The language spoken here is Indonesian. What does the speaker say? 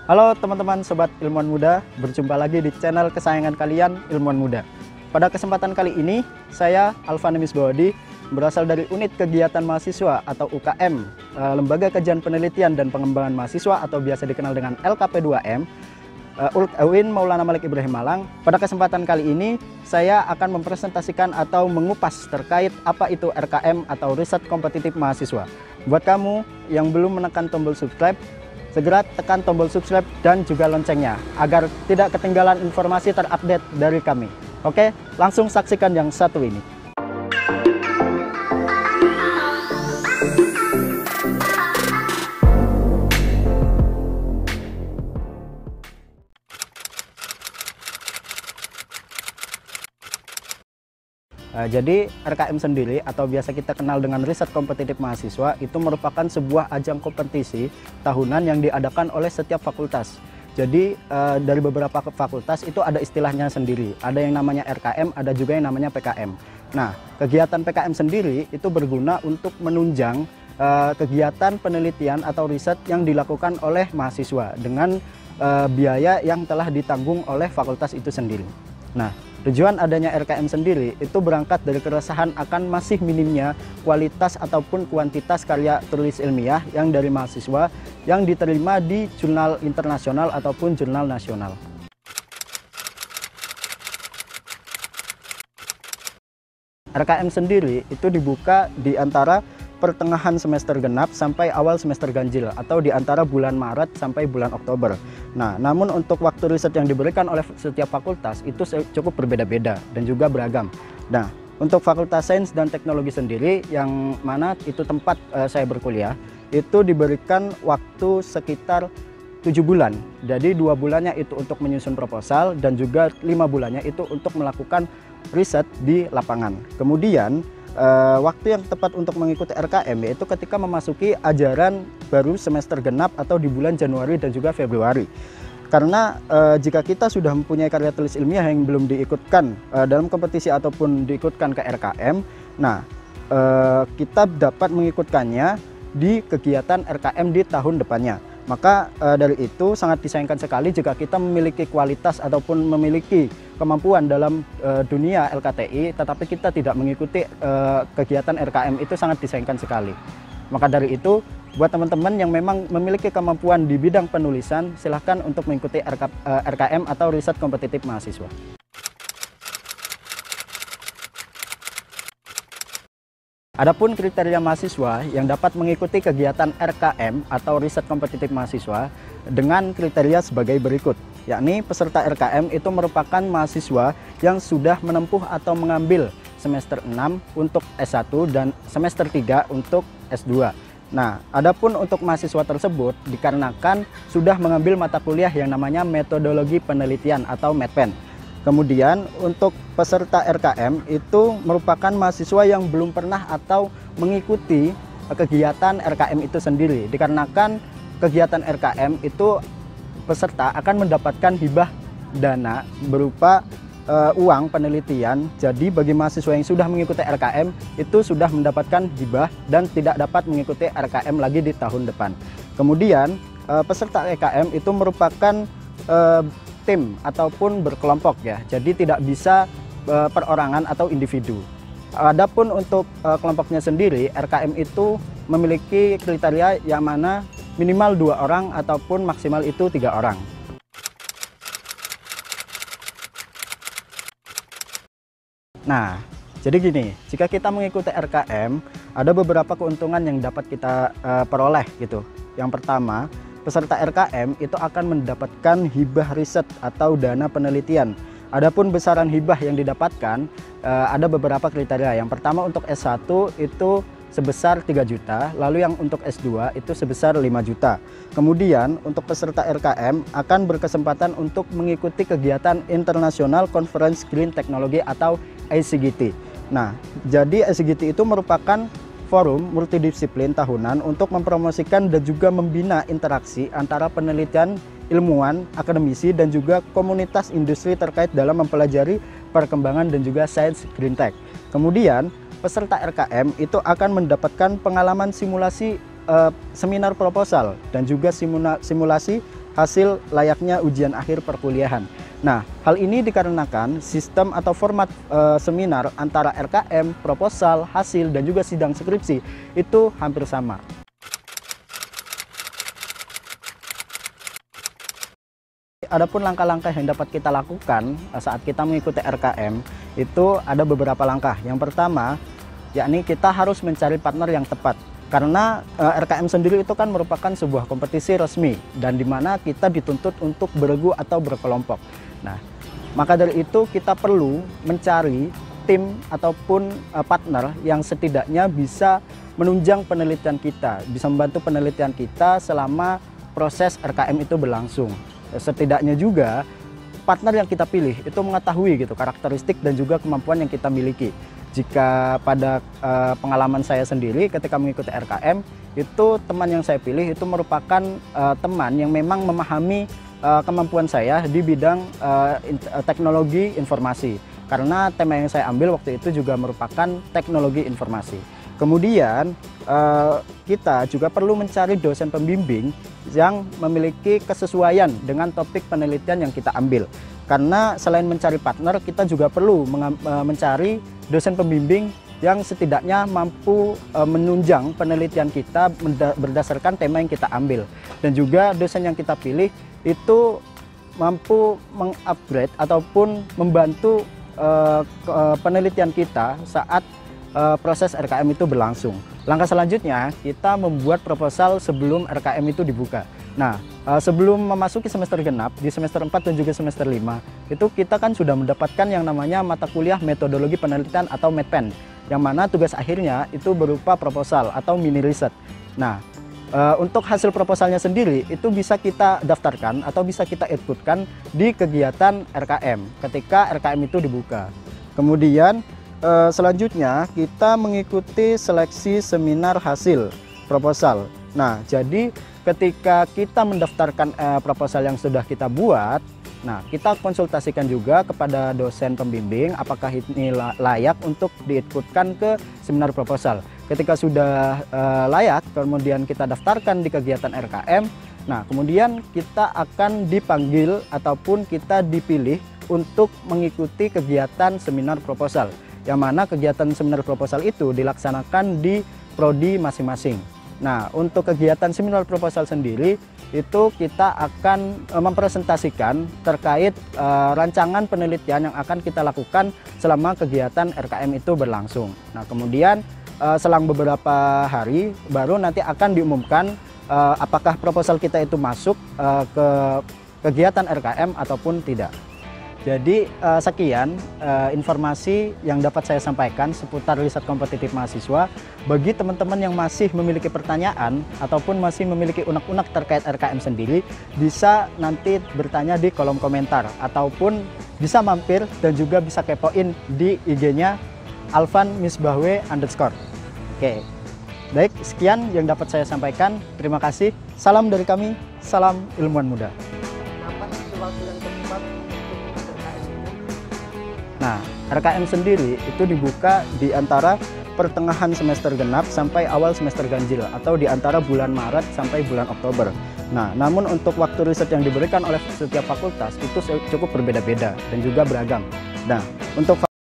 Halo teman-teman sobat ilmuwan muda, berjumpa lagi di channel kesayangan kalian, Ilmuwan Muda. Pada kesempatan kali ini, saya Alvan Misbawadi berasal dari Unit Kegiatan Mahasiswa atau UKM, Lembaga Kajian Penelitian dan Pengembangan Mahasiswa atau biasa dikenal dengan LKP2M, UIN Maulana Malik Ibrahim Malang. Pada kesempatan kali ini, saya akan mempresentasikan atau mengupas terkait apa itu RKM atau Riset Kompetitif Mahasiswa. Buat kamu yang belum menekan tombol subscribe, segera tekan tombol subscribe dan juga loncengnya agar tidak ketinggalan informasi terupdate dari kami. Oke, langsung saksikan yang satu ini. Jadi RKM sendiri atau biasa kita kenal dengan Riset Kompetitif Mahasiswa itu merupakan sebuah ajang kompetisi tahunan yang diadakan oleh setiap fakultas. Jadi dari beberapa fakultas itu ada istilahnya sendiri. Ada yang namanya RKM, ada juga yang namanya PKM. Nah, kegiatan PKM sendiri itu berguna untuk menunjang kegiatan penelitian atau riset yang dilakukan oleh mahasiswa dengan biaya yang telah ditanggung oleh fakultas itu sendiri. Nah, tujuan adanya RKM sendiri itu berangkat dari keresahan akan masih minimnya kualitas ataupun kuantitas karya tulis ilmiah yang dari mahasiswa yang diterima di jurnal internasional ataupun jurnal nasional. RKM sendiri itu dibuka di antara pertengahan semester genap sampai awal semester ganjil atau di antara bulan Maret sampai bulan Oktober. Nah, namun untuk waktu riset yang diberikan oleh setiap fakultas itu cukup berbeda-beda dan juga beragam. Nah, untuk Fakultas Sains dan Teknologi sendiri yang mana itu tempat saya berkuliah, itu diberikan waktu sekitar 7 bulan. Jadi 2 bulannya itu untuk menyusun proposal dan juga 5 bulannya itu untuk melakukan riset di lapangan. Kemudian waktu yang tepat untuk mengikuti RKM yaitu ketika memasuki ajaran baru semester genap atau di bulan Januari dan juga Februari. Karena jika kita sudah mempunyai karya tulis ilmiah yang belum diikutkan dalam kompetisi ataupun diikutkan ke RKM, nah kita dapat mengikutkannya di kegiatan RKM di tahun depannya. Maka dari itu sangat disayangkan sekali jika kita memiliki kualitas ataupun memiliki kemampuan dalam dunia LKTI tetapi kita tidak mengikuti kegiatan RKM, itu sangat disayangkan sekali. Maka dari itu buat teman-teman yang memang memiliki kemampuan di bidang penulisan, silahkan untuk mengikuti RKM atau Riset Kompetitif Mahasiswa. Adapun kriteria mahasiswa yang dapat mengikuti kegiatan RKM atau Riset Kompetitif Mahasiswa dengan kriteria sebagai berikut, yakni peserta RKM itu merupakan mahasiswa yang sudah menempuh atau mengambil semester 6 untuk S1 dan semester 3 untuk S2. Nah, adapun untuk mahasiswa tersebut dikarenakan sudah mengambil mata kuliah yang namanya metodologi penelitian atau METPEN. Kemudian untuk peserta RKM itu merupakan mahasiswa yang belum pernah atau mengikuti kegiatan RKM itu sendiri. Dikarenakan kegiatan RKM itu peserta akan mendapatkan hibah dana berupa uang penelitian. Jadi bagi mahasiswa yang sudah mengikuti RKM itu sudah mendapatkan hibah dan tidak dapat mengikuti RKM lagi di tahun depan. Kemudian peserta RKM itu merupakan tim ataupun berkelompok ya, jadi tidak bisa perorangan atau individu. Adapun untuk kelompoknya sendiri, RKM itu memiliki kriteria yang mana minimal 2 orang ataupun maksimal itu 3 orang. Nah, jadi gini, jika kita mengikuti RKM, ada beberapa keuntungan yang dapat kita peroleh gitu. Yang pertama, peserta RKM itu akan mendapatkan hibah riset atau dana penelitian. Adapun besaran hibah yang didapatkan ada beberapa kriteria. Yang pertama untuk S1 itu sebesar 3 juta, lalu yang untuk S2 itu sebesar 5 juta. Kemudian untuk peserta RKM akan berkesempatan untuk mengikuti kegiatan International Conference Green Technology atau ICGT. Nah, jadi ICGT itu merupakan forum multidisiplin tahunan untuk mempromosikan dan juga membina interaksi antara penelitian, ilmuwan, akademisi, dan juga komunitas industri terkait dalam mempelajari perkembangan dan juga sains green tech. Kemudian peserta RKM itu akan mendapatkan pengalaman simulasi seminar proposal dan juga simulasi hasil layaknya ujian akhir perkuliahan. Nah, hal ini dikarenakan sistem atau format seminar antara RKM, proposal, hasil, dan juga sidang skripsi itu hampir sama. Adapun langkah-langkah yang dapat kita lakukan saat kita mengikuti RKM itu ada beberapa langkah. Yang pertama, yakni kita harus mencari partner yang tepat. Karena RKM sendiri itu kan merupakan sebuah kompetisi resmi dan di mana kita dituntut untuk beregu atau berkelompok. Nah, maka dari itu kita perlu mencari tim ataupun partner yang setidaknya bisa menunjang penelitian kita, bisa membantu penelitian kita selama proses RKM itu berlangsung. Setidaknya juga partner yang kita pilih itu mengetahui gitu karakteristik dan juga kemampuan yang kita miliki. Jika pada pengalaman saya sendiri ketika mengikuti RKM, itu teman yang saya pilih itu merupakan teman yang memang memahami kemampuan saya di bidang teknologi informasi. Karena tema yang saya ambil waktu itu juga merupakan teknologi informasi. Kemudian kita juga perlu mencari dosen pembimbing yang memiliki kesesuaian dengan topik penelitian yang kita ambil. Karena selain mencari partner, kita juga perlu mencari dosen pembimbing yang setidaknya mampu menunjang penelitian kita berdasarkan tema yang kita ambil. Dan juga dosen yang kita pilih itu mampu mengupgrade ataupun membantu penelitian kita saat proses RKM itu berlangsung. Langkah selanjutnya, kita membuat proposal sebelum RKM itu dibuka. Nah, sebelum memasuki semester genap, di semester 4 dan juga semester 5, itu kita kan sudah mendapatkan yang namanya mata kuliah metodologi penelitian atau METPEN, yang mana tugas akhirnya itu berupa proposal atau mini riset. Nah, untuk hasil proposalnya sendiri itu bisa kita daftarkan atau bisa kita inputkan di kegiatan RKM ketika RKM itu dibuka. Kemudian selanjutnya kita mengikuti seleksi seminar hasil proposal. Nah, jadi ketika kita mendaftarkan proposal yang sudah kita buat, nah kita konsultasikan juga kepada dosen pembimbing apakah ini layak untuk diikutkan ke seminar proposal. Ketika sudah layak, kemudian kita daftarkan di kegiatan RKM. Nah, kemudian kita akan dipanggil ataupun kita dipilih untuk mengikuti kegiatan seminar proposal. Yang mana kegiatan seminar proposal itu dilaksanakan di prodi masing-masing. Nah, untuk kegiatan seminar proposal sendiri itu kita akan mempresentasikan terkait rancangan penelitian yang akan kita lakukan selama kegiatan RKM itu berlangsung. Nah, kemudian selang beberapa hari baru nanti akan diumumkan apakah proposal kita itu masuk ke kegiatan RKM ataupun tidak. Jadi sekian informasi yang dapat saya sampaikan seputar riset kompetitif mahasiswa. Bagi teman-teman yang masih memiliki pertanyaan ataupun masih memiliki unek-unek terkait RKM sendiri, bisa nanti bertanya di kolom komentar ataupun bisa mampir dan juga bisa kepoin di IG-nya @alvan_misbahwe_. Oke, baik, sekian yang dapat saya sampaikan. Terima kasih. Salam dari kami, salam ilmuwan muda. Kapan itu waktu yang tepat untuk RKM itu? Nah, RKM sendiri itu dibuka di antara pertengahan semester genap sampai awal semester ganjil atau di antara bulan Maret sampai bulan Oktober. Nah, namun untuk waktu riset yang diberikan oleh setiap fakultas itu cukup berbeda-beda dan juga beragam. Nah, untuk